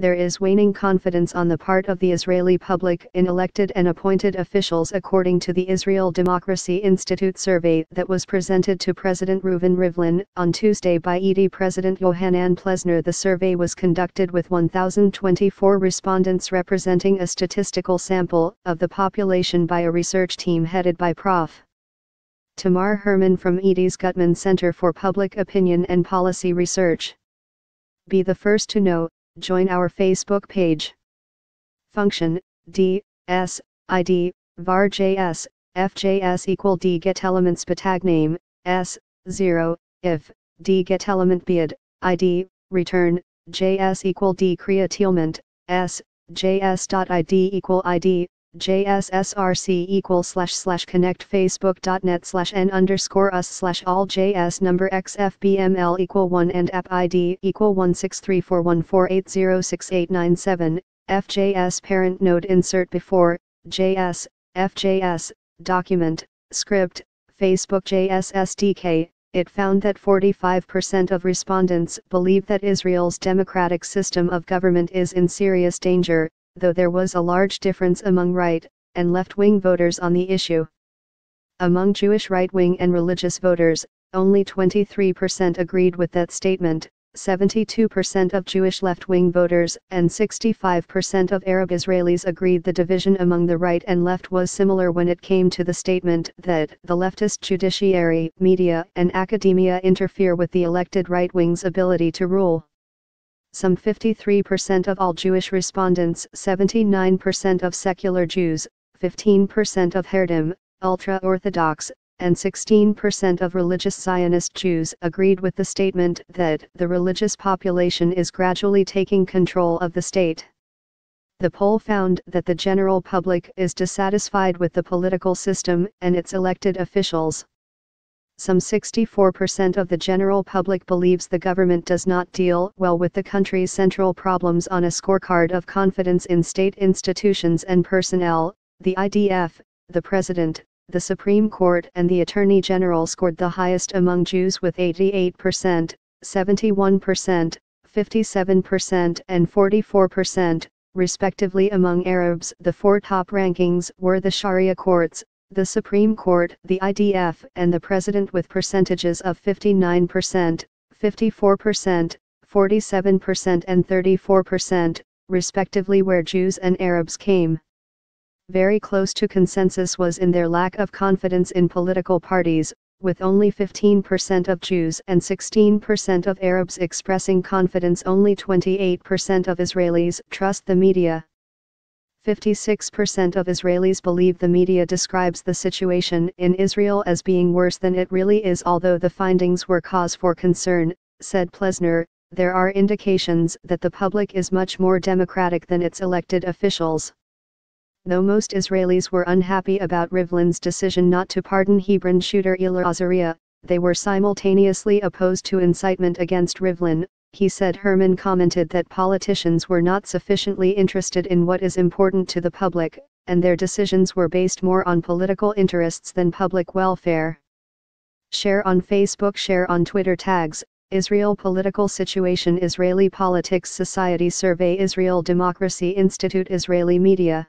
there is waning confidence on the part of the Israeli public in elected and appointed officials, according to the Israel Democracy Institute survey that was presented to President Reuven Rivlin on Tuesday by ED President Yohanan Plesner. The survey was conducted with 1,024 respondents representing a statistical sample of the population by a research team headed by Prof. Tamar Herman from ED's Gutman Center for Public Opinion and Policy Research. Be the first to know. Join our Facebook page. Function D S ID var JS FJS equal D get elements tag name S 0 if D get element bid ID return JS equal D create element S JS.id equal ID JSSRC equal / connect facebook.net/n_us/ all JS number XFBML equal 1 and app ID equal 1634148068997 FJS parent node insert before JS FJS document script Facebook JS SDK. It found that 45% of respondents believe that Israel's democratic system of government is in serious danger, though there was a large difference among right and left-wing voters on the issue. Among Jewish right-wing and religious voters, only 23% agreed with that statement, 72% of Jewish left-wing voters and 65% of Arab Israelis agreed. The division among the right and left was similar when it came to the statement that the leftist judiciary, media, and academia interfere with the elected right-wing's ability to rule. Some 53% of all Jewish respondents, 79% of secular Jews, 15% of Haredim, ultra-Orthodox, and 16% of religious Zionist Jews agreed with the statement that the religious population is gradually taking control of the state. The poll found that the general public is dissatisfied with the political system and its elected officials. Some 64% of the general public believes the government does not deal well with the country's central problems. On a scorecard of confidence in state institutions and personnel, the IDF, the President, the Supreme Court and the Attorney General scored the highest among Jews with 88%, 71%, 57% and 44%, respectively. Among Arabs, the four top rankings were the Sharia courts, the Supreme Court, the IDF and the President, with percentages of 59%, 54%, 47% and 34%, respectively. Where Jews and Arabs came very close to consensus was in their lack of confidence in political parties, with only 15% of Jews and 16% of Arabs expressing confidence. Only 28% of Israelis trust the media. 56% of Israelis believe the media describes the situation in Israel as being worse than it really is. Although the findings were cause for concern, said Plesner, there are indications that the public is much more democratic than its elected officials. Though most Israelis were unhappy about Rivlin's decision not to pardon Hebron shooter Ilir Azaria, they were simultaneously opposed to incitement against Rivlin. He said. Herman commented that politicians were not sufficiently interested in what is important to the public, and their decisions were based more on political interests than public welfare. Share on Facebook, share on Twitter. Tags: Israel political situation, Israeli politics, society survey, Israel Democracy Institute, Israeli media.